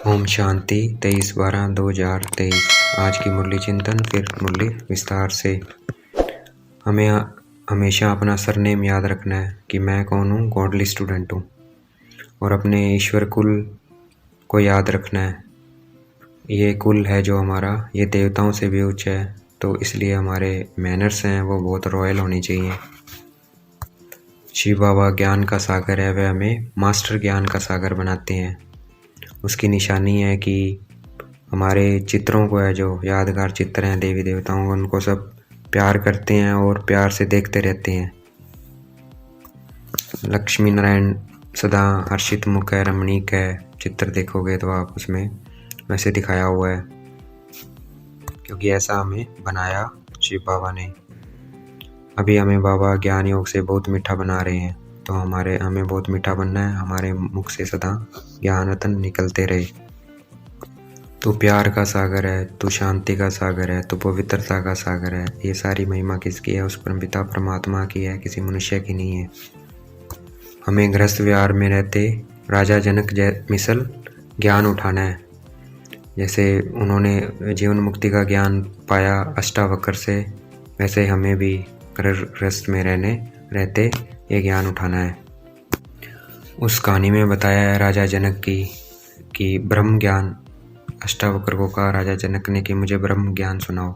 ओम शांति 23/12/2023। आज की मुरली चिंतन फिर मुरली विस्तार से। हमें हमेशा अपना सरनेम याद रखना है कि मैं कौन हूँ, गॉडली स्टूडेंट हूँ। और अपने ईश्वर कुल को याद रखना है। ये कुल है जो हमारा, ये देवताओं से भी उच्च है, तो इसलिए हमारे मैनर्स हैं वो बहुत रॉयल होनी चाहिए। शिव बाबा ज्ञान का सागर है, वह हमें मास्टर ज्ञान का सागर बनाते हैं। उसकी निशानी है कि हमारे चित्रों को है, जो यादगार चित्र हैं देवी देवताओं को, उनको सब प्यार करते हैं और प्यार से देखते रहते हैं। लक्ष्मी नारायण सदा हर्षित मुख है, रमणीक है। चित्र देखोगे तो आप उसमें वैसे दिखाया हुआ है, क्योंकि ऐसा हमें बनाया शिव बाबा ने। अभी हमें बाबा ज्ञान योग से बहुत मीठा बना रहे हैं, तो हमें बहुत मीठा बनना है। हमारे मुख से सदा ज्ञान रतन निकलते रहे। तू प्यार का सागर है, तू शांति का सागर है, तू पवित्रता का सागर है। ये सारी महिमा किसकी है? उस परमपिता परमात्मा की है, किसी मनुष्य की नहीं है। हमें गृहस्थ विहार में रहते राजा जनक मिसल ज्ञान उठाना है। जैसे उन्होंने जीवन मुक्ति का ज्ञान पाया अष्टावक्र से, वैसे हमें भी गृहस्थ में रहते ये ज्ञान उठाना है। उस कहानी में बताया है राजा जनक की कि ब्रह्म ज्ञान, अष्टावक्र को कहा राजा जनक ने कि मुझे ब्रह्म ज्ञान सुनाओ,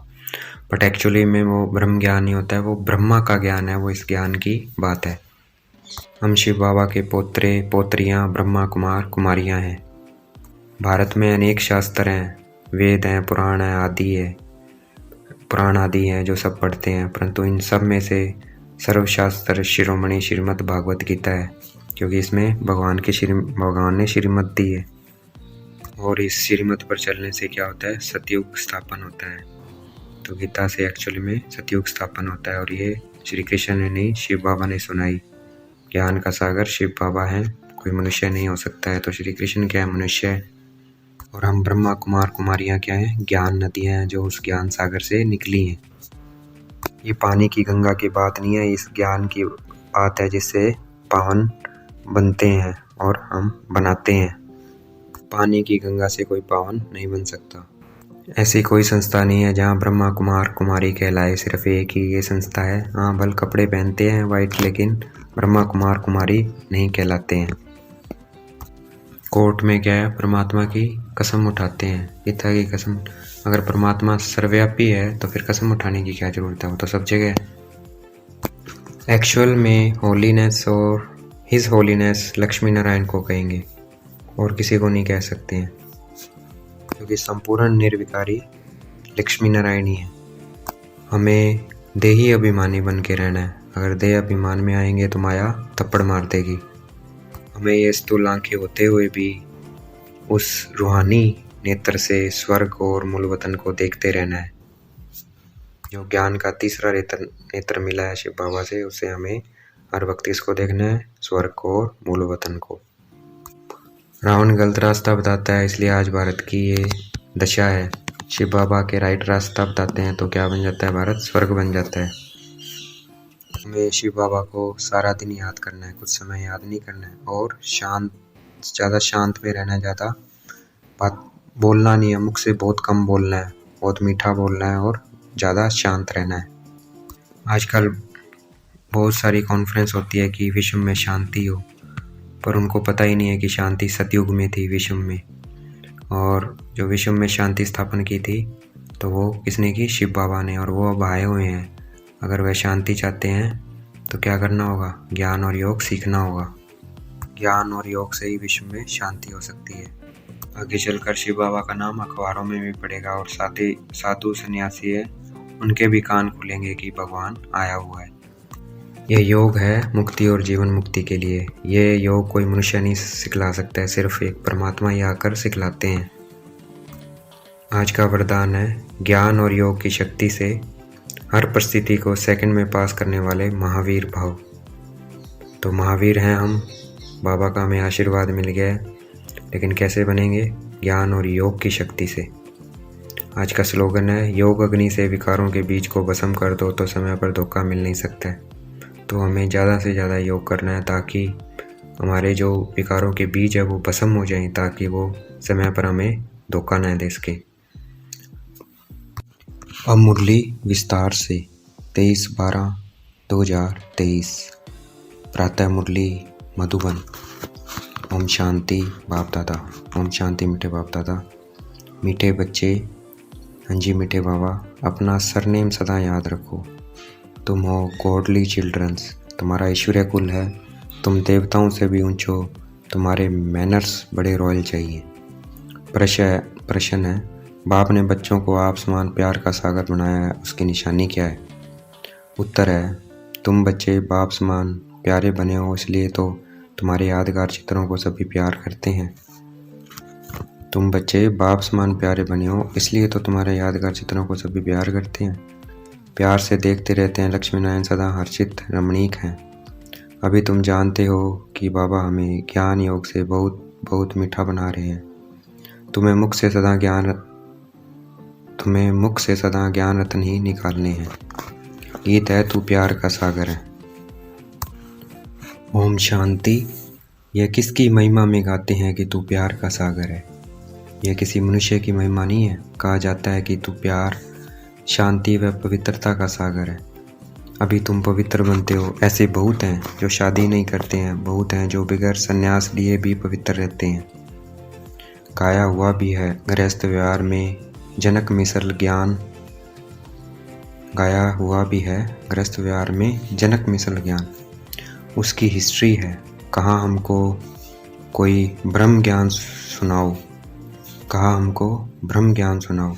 बट एक्चुअली में वो ब्रह्म ज्ञान नहीं होता है, वो ब्रह्मा का ज्ञान है। वो इस ज्ञान की बात है। हम शिव बाबा के पोत्रे पोत्रियाँ, ब्रह्मा कुमार कुमारियाँ हैं। भारत में अनेक शास्त्र हैं, वेद हैं, पुराण हैं, पुराण आदि हैं जो सब पढ़ते हैं, परंतु इन सब में से सर्वशास्त्र शिरोमणि श्रीमद् भागवत गीता है, क्योंकि इसमें भगवान ने श्रीमद् दी है। और इस श्रीमत पर चलने से क्या होता है? सतयुग स्थापन होता है। तो गीता से एक्चुअली में सतयुग स्थापन होता है, और ये श्री कृष्ण ने नहीं, शिव बाबा ने सुनाई। ज्ञान का सागर शिव बाबा है, कोई मनुष्य नहीं हो सकता है। तो श्री कृष्ण क्या है? मनुष्य है। और हम ब्रह्मा कुमार कुमारियाँ क्या हैं? ज्ञान नदियाँ हैं, जो उस ज्ञान सागर से निकली हैं। ये पानी की गंगा की बात नहीं है, इस ज्ञान की बात है, जिससे पावन बनते हैं और हम बनाते हैं। पानी की गंगा से कोई पावन नहीं बन सकता। ऐसी कोई संस्था नहीं है जहाँ ब्रह्मा कुमार कुमारी कहलाए, सिर्फ एक ही ये संस्था है। हाँ, भल कपड़े पहनते हैं वाइट, लेकिन ब्रह्मा कुमार कुमारी नहीं कहलाते हैं। कोर्ट में क्या है? परमात्मा की कसम उठाते हैं, पिता की कसम। अगर परमात्मा सर्वव्यापी है तो फिर कसम उठाने की क्या जरूरत है? वो तो सब जगह है। एक्चुअल में होलीनेस और हिज होलीनेस लक्ष्मी नारायण को कहेंगे, और किसी को नहीं कह सकते हैं, क्योंकि संपूर्ण निर्विकारी लक्ष्मी नारायण ही है। हमें देही अभिमानी बन के रहना है। अगर देह अभिमान में आएंगे तो माया थप्पड़ मार देगी। हमें ये स्थूल आंखें होते हुए भी उस रूहानी नेत्र से स्वर्ग और मूल वतन को देखते रहना है। जो ज्ञान का तीसरा नेत्र मिला है शिव बाबा से, उससे हमें हर वक्त इसको देखना है, स्वर्ग को और मूल वतन को। रावण गलत रास्ता बताता है, इसलिए आज भारत की ये दशा है। शिव बाबा के राइट रास्ता बताते हैं तो क्या बन जाता है? भारत स्वर्ग बन जाता है। हमें शिव बाबा को सारा दिन याद करना है, कुछ समय याद नहीं करना है, और ज़्यादा शांत में रहना है। ज़्यादा बात बोलना नहीं है, मुख से बहुत कम बोलना है, बहुत मीठा बोलना है, और ज़्यादा शांत रहना है। आजकल बहुत सारी कॉन्फ्रेंस होती है कि विश्व में शांति हो, पर उनको पता ही नहीं है कि शांति सतयुग में थी, विश्व में। और जो विश्व में शांति स्थापन की थी तो वो किसने की? शिव बाबा ने। और वो अब आए हुए हैं। अगर वह शांति चाहते हैं तो क्या करना होगा? ज्ञान और योग सीखना होगा। ज्ञान और योग से ही विश्व में शांति हो सकती है। आगे चलकर शिव बाबा का नाम अखबारों में भी पड़ेगा, और साथ ही साधु सन्यासी है, उनके भी कान खुलेंगे कि भगवान आया हुआ है। ये योग है मुक्ति और जीवन मुक्ति के लिए। ये योग कोई मनुष्य नहीं सिखला सकता है, सिर्फ एक परमात्मा ही आकर सिखलाते हैं। आज का वरदान है ज्ञान और योग की शक्ति से हर परिस्थिति को सेकंड में पास करने वाले महावीर भाव। तो महावीर हैं हम, बाबा का हमें आशीर्वाद मिल गया है, लेकिन कैसे बनेंगे? ज्ञान और योग की शक्ति से। आज का स्लोगन है योग अग्नि से विकारों के बीज को भस्म कर दो तो समय पर धोखा मिल नहीं सकता है। तो हमें ज़्यादा से ज़्यादा योग करना है, ताकि हमारे जो विकारों के बीज है वो भस्म हो जाएं, ताकि वो समय पर हमें धोखा न दे सके। अब मुरली विस्तार से 23/12/2023 प्रातः मुरली मधुबन। ओम शांति बाप दादा। ओम शांति मीठे बाप दादा। मीठे बच्चे, हाँ जी मीठे बाबा, अपना सरनेम सदा याद रखो। तुम हो गॉडली चिल्ड्रंस, तुम्हारा ईश्वरीय कुल है, तुम देवताओं से भी ऊंचे हो, तुम्हारे मैनर्स बड़े रॉयल चाहिए। प्रश्न है, बाप ने बच्चों को आप समान प्यार का सागर बनाया है, उसकी निशानी क्या है? उत्तर है, तुम बच्चे बाप समान प्यारे बने हो, इसलिए तो तुम्हारे यादगार चित्रों को सभी प्यार करते हैं। तुम बच्चे बाप समान प्यारे बने हो, इसलिए तो तुम्हारे यादगार चित्रों को सभी प्यार करते हैं, प्यार से देखते रहते हैं। लक्ष्मी नारायण सदा हर्षित रमणीक हैं। अभी तुम जानते हो कि बाबा हमें ज्ञान योग से बहुत बहुत मीठा बना रहे हैं। तुम्हें मुख से सदा ज्ञान रत्न ही निकालने हैं। गीत है तू प्यार का सागर है। ओम शांति। यह किसकी महिमा में गाते हैं कि तू प्यार का सागर है? यह किसी मनुष्य की महिमा नहीं है। कहा जाता है कि तू प्यार, शांति व पवित्रता का सागर है। अभी तुम पवित्र बनते हो। ऐसे बहुत हैं जो शादी नहीं करते हैं, बहुत हैं जो बगैर संन्यास लिए भी पवित्र रहते हैं। गाया हुआ भी है गृहस्थ व्यवहार में जनक मिसल ज्ञान। गाया हुआ भी है गृहस्थ व्यवहार में जनक मिसल ज्ञान। उसकी हिस्ट्री है। कहाँ हमको कोई ब्रह्म ज्ञान सुनाओ, कहाँ हमको ब्रह्म ज्ञान सुनाओ।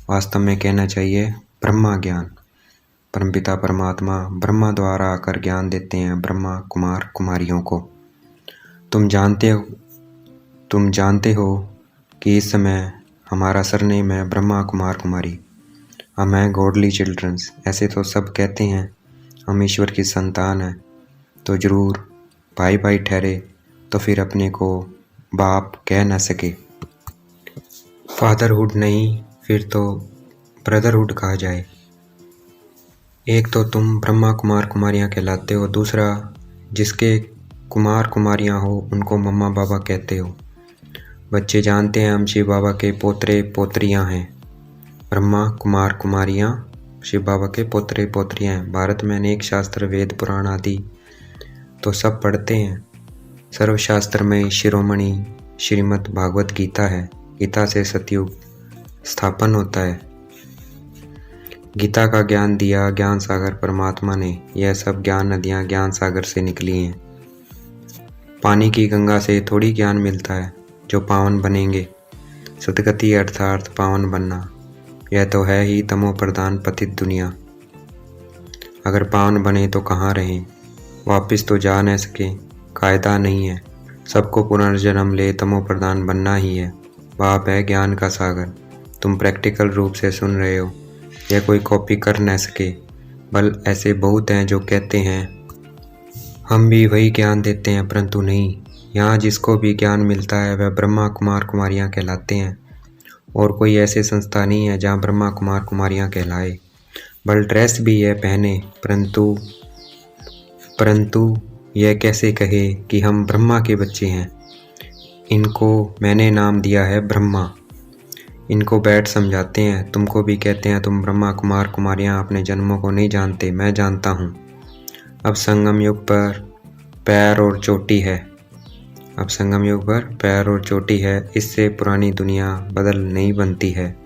वास्तव में कहना चाहिए ब्रह्मा ज्ञान। परमपिता परमात्मा ब्रह्मा द्वारा आकर ज्ञान देते हैं ब्रह्मा कुमार कुमारियों को। तुम जानते हो कि इस समय हमारा सरनेम है ब्रह्मा कुमार कुमारी। हम हैं गॉडली चिल्ड्रंस। ऐसे तो सब कहते हैं हम ईश्वर की संतान हैं, तो जरूर भाई भाई ठहरे तो फिर अपने को बाप कह न सके। फादरहुड नहीं, फिर तो ब्रदरहुड कहा जाए। एक तो तुम ब्रह्मा कुमार कुमारियाँ कहलाते हो, दूसरा जिसके कुमार कुमारियाँ हो उनको मम्मा बाबा कहते हो। बच्चे जानते हैं हम शिव बाबा के पोतरे पोतरियाँ हैं। ब्रह्मा कुमार कुमारियाँ शिव बाबा के पोतरे पोतरियाँ हैं। भारत में अनेक शास्त्र, वेद, पुराण आदि तो सब पढ़ते हैं। सर्वशास्त्र में शिरोमणि श्रीमद् भागवत गीता है। गीता से सतयुग स्थापन होता है। गीता का ज्ञान दिया ज्ञान सागर परमात्मा ने। यह सब ज्ञान नदियाँ ज्ञान सागर से निकली हैं। पानी की गंगा से थोड़ी ज्ञान मिलता है जो पावन बनेंगे। सदगति अर्थात पावन बनना, यह तो है ही तमो प्रधान पतित दुनिया। अगर पावन बने तो कहाँ रहें, वापस तो जा न सके। कायदा नहीं है, सबको पुनर्जन्म ले तमो प्रधान बनना ही है। बाप है ज्ञान का सागर। तुम प्रैक्टिकल रूप से सुन रहे हो, यह कोई कॉपी कर न सके। बल ऐसे बहुत हैं जो कहते हैं हम भी वही ज्ञान देते हैं, परंतु नहीं। यहाँ जिसको भी ज्ञान मिलता है वह ब्रह्मा कुमार कुमारियाँ कहलाते हैं, और कोई ऐसे संस्था नहीं है जहाँ ब्रह्मा कुमार कुमारियाँ कहलाए। बल ड्रेस भी यह पहने, परंतु यह कैसे कहे कि हम ब्रह्मा के बच्चे हैं। इनको मैंने नाम दिया है ब्रह्मा। इनको बैठ समझाते हैं। तुमको भी कहते हैं तुम ब्रह्मा कुमार कुमारियाँ अपने जन्मों को नहीं जानते, मैं जानता हूँ। अब संगम युग पर पैर और चोटी है। अब संगम युग पर पैर और चोटी है। इससे पुरानी दुनिया बदल नहीं बनती है।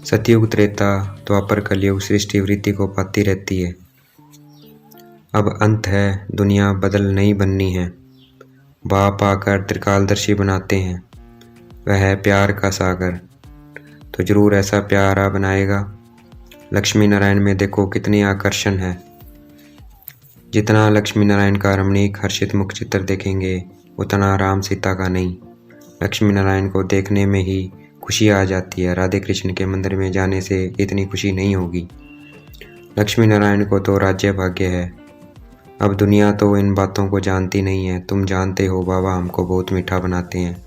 सतयुग, त्रेता, द्वापर, कलयुग सृष्टि वृद्धि को पाती रहती है। अब अंत है, दुनिया बदल नहीं बननी है। बाप आकर त्रिकालदर्शी बनाते हैं। वह है प्यार का सागर, तो जरूर ऐसा प्यारा बनाएगा। लक्ष्मी नारायण में देखो कितनी आकर्षण है। जितना लक्ष्मी नारायण का रमणीक हर्षित मुख चित्र देखेंगे उतना राम सीता का नहीं। लक्ष्मी नारायण को देखने में ही खुशी आ जाती है। राधे कृष्ण के मंदिर में जाने से इतनी खुशी नहीं होगी। लक्ष्मी नारायण को तो राज्य भाग्य है। अब दुनिया तो इन बातों को जानती नहीं है। तुम जानते हो बाबा हमको बहुत मीठा बनाते हैं।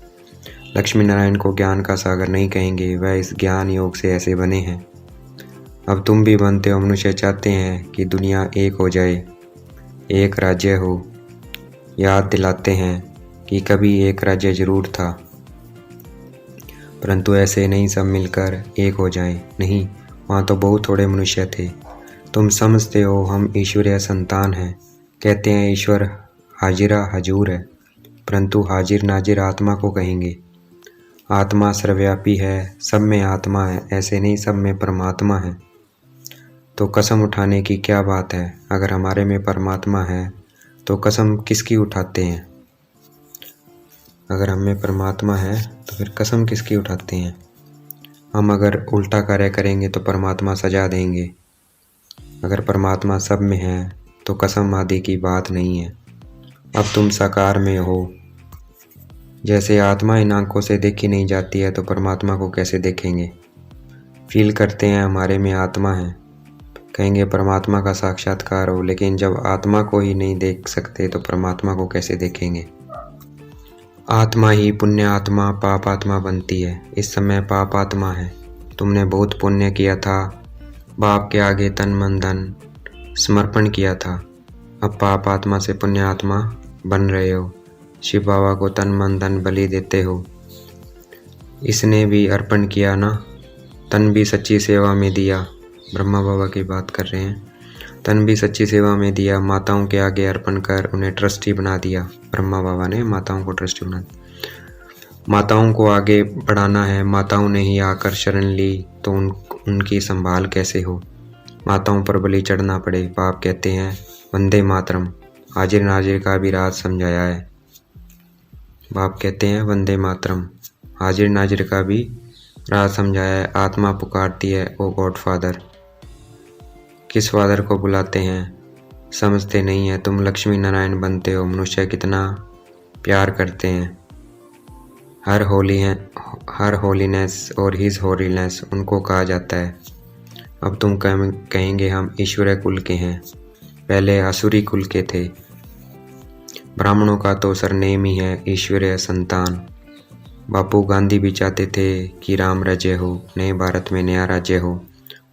लक्ष्मी नारायण को ज्ञान का सागर नहीं कहेंगे, वह इस ज्ञान योग से ऐसे बने हैं। अब तुम भी बनते हो। मनुष्य चाहते हैं कि दुनिया एक हो जाए, एक राज्य हो। याद दिलाते हैं कि कभी एक राज्य जरूर था, परंतु ऐसे नहीं सब मिलकर एक हो जाएं। नहीं, वहाँ तो बहुत थोड़े मनुष्य थे। तुम समझते हो हम ईश्वरीय संतान हैं। कहते हैं ईश्वर हाजिरा हजूर है, परंतु हाजिर नाजिर आत्मा को कहेंगे। आत्मा सर्वव्यापी है, सब में आत्मा है, ऐसे नहीं सब में परमात्मा है। तो कसम उठाने की क्या बात है? अगर हमारे में परमात्मा है तो कसम किसकी उठाते हैं? अगर हम में परमात्मा है तो फिर कसम किसकी उठाते हैं? हम अगर उल्टा कार्य करेंगे तो परमात्मा सजा देंगे। अगर परमात्मा सब में है तो कसम आदि की बात नहीं है। अब तुम साकार में हो। जैसे आत्मा इन आंखों से देखी नहीं जाती है तो परमात्मा को कैसे देखेंगे? फील करते हैं हमारे में आत्मा है, कहेंगे परमात्मा का साक्षात्कार हो, लेकिन जब आत्मा को ही नहीं देख सकते तो परमात्मा को कैसे देखेंगे? आत्मा ही पुण्य आत्मा पाप आत्मा बनती है। इस समय पाप आत्मा है। तुमने बहुत पुण्य किया था, बाप के आगे तन मन धन समर्पण किया था। अब पाप आत्मा से पुण्य आत्मा बन रहे हो। शिव बाबा को तन मन धन बलि देते हो। इसने भी अर्पण किया ना, तन भी सच्ची सेवा में दिया। ब्रह्मा बाबा की बात कर रहे हैं। तन भी सच्ची सेवा में दिया, माताओं के आगे अर्पण कर उन्हें ट्रस्टी बना दिया। ब्रह्मा बाबा ने माताओं को ट्रस्टी बना दिया। माताओं को आगे बढ़ाना है, माताओं ने ही आकर शरण ली तो उनकी संभाल कैसे हो? माताओं पर बलि चढ़ना पड़े। बाप कहते हैं वंदे मातरम, हाजिर नाजिर का भी राज समझाया है। बाप कहते हैं वंदे मातरम, हाजिर नाजिर का भी राज समझाया है। आत्मा पुकारती है ओ गॉड फादर। किस फादर को बुलाते हैं? समझते नहीं है। तुम लक्ष्मी नारायण बनते हो। मनुष्य कितना प्यार करते हैं। हर होलीनेस और हिज होलीनेस उनको कहा जाता है। अब तुम कहेंगे हम ईश्वरीय कुल के हैं, पहले आसुरी कुल के थे। ब्राह्मणों का तो सरनेम ही है ईश्वरीय संतान। बापू गांधी भी चाहते थे कि राम राज्य हो, नए भारत में नया राज्य हो,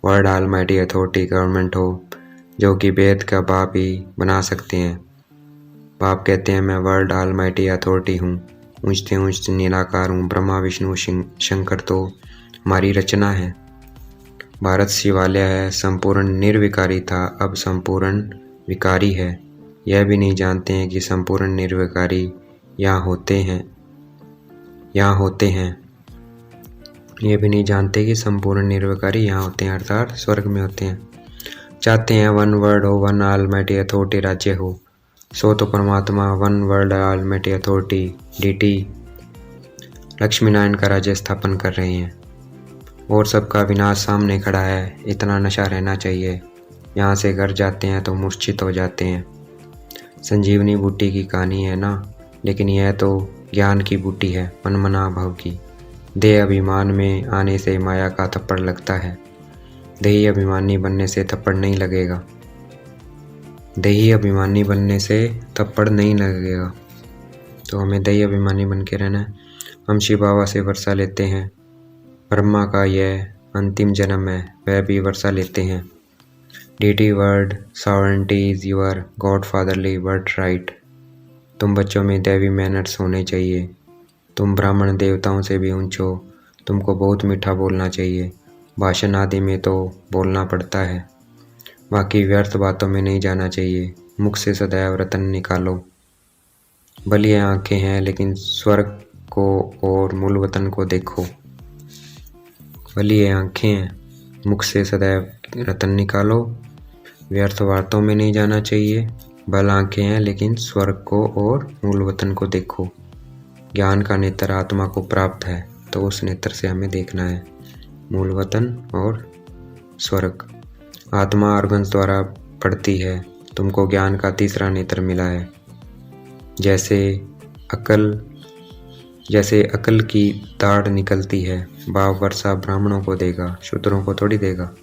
वर्ल्ड ऑलमाइटी अथॉरिटी गवर्नमेंट हो, जो कि वेद का बाप ही बना सकते हैं। बाप कहते हैं मैं वर्ल्ड ऑलमाइटी अथॉरिटी हूँ, ऊंचते ऊंच निराकार हूँ। ब्रह्मा विष्णु शंकर तो हमारी रचना है। भारत शिवालय है, संपूर्ण निर्विकारी था, अब संपूर्ण विकारी है। यह भी नहीं जानते हैं कि संपूर्ण निर्विकारी यहाँ होते हैं। ये भी नहीं जानते कि संपूर्ण निर्विकारी यहाँ होते हैं, अर्थात स्वर्ग में होते हैं। चाहते हैं वन वर्ल्ड हो, वन ऑलमाइटी अथॉरिटी राज्य हो। सो तो परमात्मा one world almighty authority deity Lakshmi Narayan का राज्य स्थापन कर रहे हैं और सबका विनाश सामने खड़ा है। इतना नशा रहना चाहिए। यहाँ से घर जाते हैं तो मूर्छित हो जाते हैं। संजीवनी बूटी की कहानी है ना, लेकिन यह तो ज्ञान की बूटी है, मनमना भव की। देह अभिमान में आने से माया का थप्पड़ लगता है। देही अभिमानी बनने से थप्पड़ नहीं लगेगा। देही अभिमानी बनने से थप्पड़ नहीं लगेगा। तो हमें देही अभिमानी बन के रहना है। हम शिव बाबा से वर्षा लेते हैं। ब्रह्मा का यह अंतिम जन्म है, वह भी वर्षा लेते हैं। Deity world sovereignty is your God fatherly birth right. तुम बच्चों में दैवी मैनर्स होने चाहिए। तुम ब्राह्मण देवताओं से भी ऊंचे हो। तुमको बहुत मीठा बोलना चाहिए। भाषण आदि में तो बोलना पड़ता है, बाकी व्यर्थ बातों में नहीं जाना चाहिए। मुख से सदैव रतन निकालो। भली आंखें हैं लेकिन स्वर्ग को और मूल वतन को देखो। भली आंखें हैं, मुख से सदैव रतन निकालो। व्यर्थ बातों में नहीं जाना चाहिए। भल आंखें हैं लेकिन स्वर्ग को और मूल वतन को देखो। ज्ञान का नेत्र आत्मा को प्राप्त है तो उस नेत्र से हमें देखना है मूल वतन और स्वर्ग। आत्मा ऑर्गन्स द्वारा पढ़ती है। तुमको ज्ञान का तीसरा नेत्र मिला है। जैसे अकल की दाढ़ निकलती है। बाप वर्षा ब्राह्मणों को देगा, शूद्रों को थोड़ी देगा।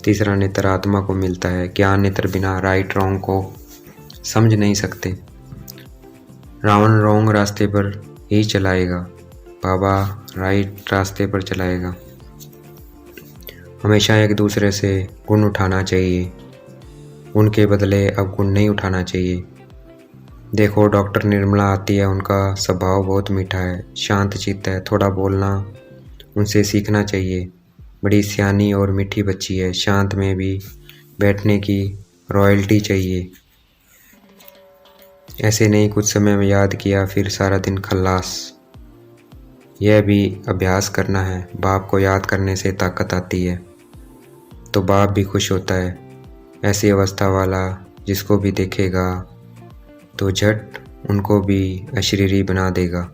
तीसरा नेत्र आत्मा को मिलता है। ज्ञान नेत्र बिना राइट रॉन्ग को समझ नहीं सकते। रावण रॉन्ग रास्ते पर ही चलाएगा, बाबा राइट रास्ते पर चलाएगा। हमेशा एक दूसरे से गुण उठाना चाहिए। गुण के बदले अब गुण नहीं उठाना चाहिए। देखो डॉक्टर निर्मला आती है, उनका स्वभाव बहुत मीठा है, शांत चित्त है, थोड़ा बोलना उनसे सीखना चाहिए। बड़ी सियानी और मीठी बच्ची है, शांत में भी बैठने की रॉयल्टी चाहिए। ऐसे नहीं कुछ समय में याद किया फिर सारा दिन खल्लास। यह भी अभ्यास करना है, बाप को याद करने से ताकत आती है, तो बाप भी खुश होता है। ऐसी अवस्था वाला जिसको भी देखेगा तो झट उनको भी अशरीरी बना देगा।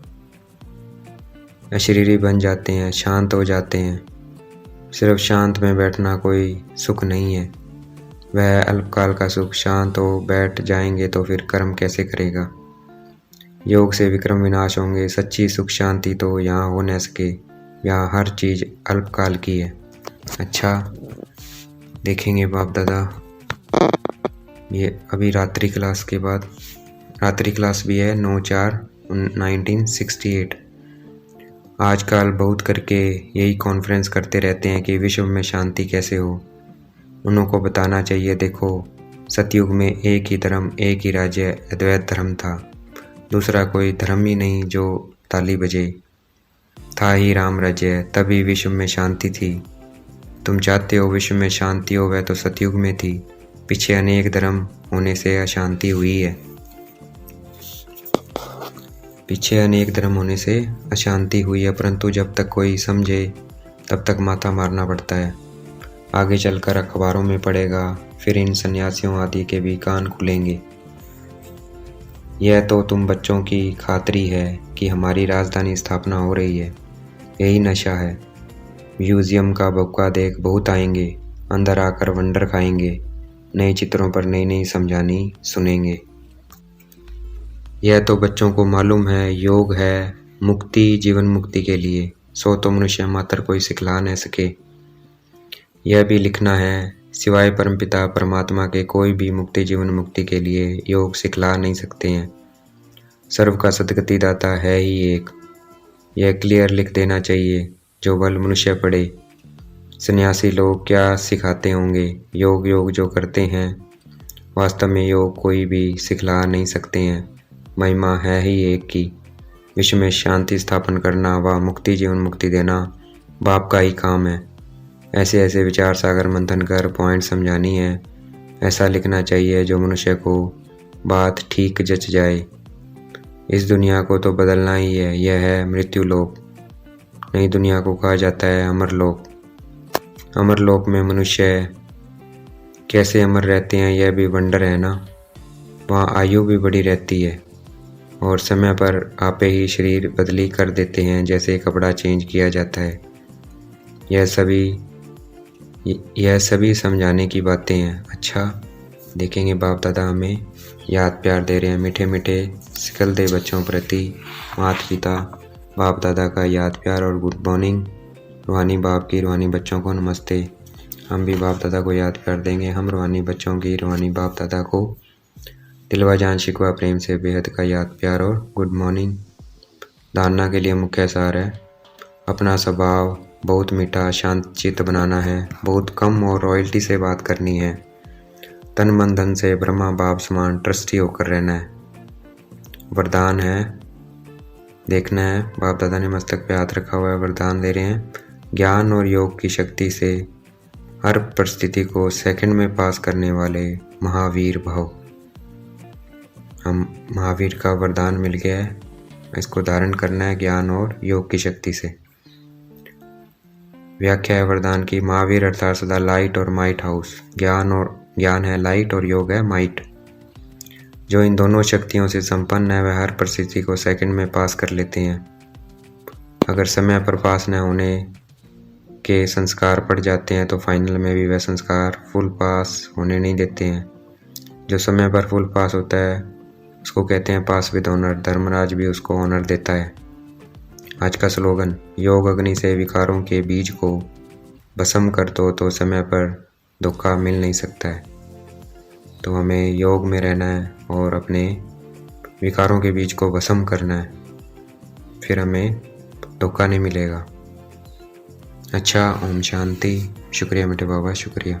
अशरीरी बन जाते हैं, शांत हो जाते हैं। सिर्फ शांत में बैठना कोई सुख नहीं है, वह अल्पकाल का सुख। शांत हो बैठ जाएंगे तो फिर कर्म कैसे करेगा। योग से विक्रम विनाश होंगे। सच्ची सुख शांति तो यहाँ हो न सके, यहाँ हर चीज़ अल्पकाल की है। अच्छा देखेंगे बाप दादा, ये अभी रात्रि क्लास के बाद रात्रि क्लास भी है 9/4/1968। आजकल बहुत करके यही कॉन्फ्रेंस करते रहते हैं कि विश्व में शांति कैसे हो। उनको बताना चाहिए, देखो सतयुग में एक ही धर्म, एक ही राज्य, अद्वैत धर्म था। दूसरा कोई धर्म ही नहीं जो ताली बजे, था ही राम राज्य, तभी विश्व में शांति थी। तुम चाहते हो विश्व में शांति हो, वह तो सतयुग में थी। पीछे अनेक धर्म होने से अशांति हुई है, पीछे अनेक धर्म होने से अशांति हुई है, परंतु जब तक कोई समझे तब तक माथा मारना पड़ता है। आगे चलकर अखबारों में पड़ेगा, फिर इन सन्यासियों आदि के भी कान खुलेंगे। यह तो तुम बच्चों की खातरी है कि हमारी राजधानी स्थापना हो रही है, यही नशा है। म्यूजियम का बक्का देख बहुत आएंगे, अंदर आकर वंडर खाएंगे, नए चित्रों पर नई नई समझानी सुनेंगे। यह तो बच्चों को मालूम है, योग है मुक्ति, जीवन मुक्ति के लिए, सो तो मनुष्य मात्र कोई सिखला न सके। यह भी लिखना है, सिवाय परमपिता परमात्मा के कोई भी मुक्ति जीवन मुक्ति के लिए योग सिखला नहीं सकते हैं। सर्व का सदगति दाता है ही एक, यह क्लियर लिख देना चाहिए। जो बल मनुष्य पड़े, सन्यासी लोग क्या सिखाते होंगे। योग योग जो करते हैं, वास्तव में योग कोई भी सिखला नहीं सकते हैं। महिमा है ही एक की, विश्व में शांति स्थापन करना व मुक्ति जीवन मुक्ति देना बाप का ही काम है। ऐसे ऐसे विचार सागर मंथन कर पॉइंट समझानी है। ऐसा लिखना चाहिए जो मनुष्य को बात ठीक जच जाए। इस दुनिया को तो बदलना ही है, यह है मृत्यु लोक। नई दुनिया को कहा जाता है अमरलोक। अमरलोक में मनुष्य कैसे अमर रहते हैं, यह भी वंडर है ना। वहाँ आयु भी बड़ी रहती है और समय पर आपे ही शरीर बदली कर देते हैं, जैसे कपड़ा चेंज किया जाता है। यह सभी समझाने की बातें हैं। अच्छा देखेंगे बाप दादा हमें याद प्यार दे रहे हैं, मीठे मीठे सिकल दे बच्चों प्रति माता पिता बाप दादा का याद प्यार और गुड मॉर्निंग। रूहानी बाप की रूहानी बच्चों को नमस्ते। हम भी बाप दादा को याद प्यार देंगे। हम रूहानी बच्चों की रूहानी बाप दादा को दिलवा जान शिकवा प्रेम से बेहद का याद प्यार और गुड मॉर्निंग। धारणा के लिए मुख्य सार है, अपना स्वभाव बहुत मीठा शांत चित्त बनाना है, बहुत कम और रॉयल्टी से बात करनी है, तन मन धन से ब्रह्मा बाप समान ट्रस्टी होकर रहना है। वरदान है, देखना है बाप दादा ने मस्तक पे हाथ रखा हुआ है, वरदान दे रहे हैं। ज्ञान और योग की शक्ति से हर परिस्थिति को सेकंड में पास करने वाले महावीर भव। हम महावीर का वरदान मिल गया है, इसको धारण करना है ज्ञान और योग की शक्ति से। व्याख्या है वरदान की, महावीर अर्थात सदा लाइट और माइट हाउस। ज्ञान है लाइट और योग है माइट। जो इन दोनों शक्तियों से संपन्न है वह हर परिस्थिति को सेकंड में पास कर लेते हैं। अगर समय पर पास न होने के संस्कार पड़ जाते हैं तो फाइनल में भी वह संस्कार फुल पास होने नहीं देते हैं। जो समय पर फुल पास होता है उसको कहते हैं पास विद ऑनर। धर्मराज भी उसको ऑनर देता है। आज का स्लोगन, योग अग्नि से विकारों के बीज को भस्म कर दो तो समय पर धोखा मिल नहीं सकता है। तो हमें योग में रहना है और अपने विकारों के बीज को भस्म करना है, फिर हमें धोखा नहीं मिलेगा। अच्छा, ओम शांति। शुक्रिया मेरे बाबा, शुक्रिया।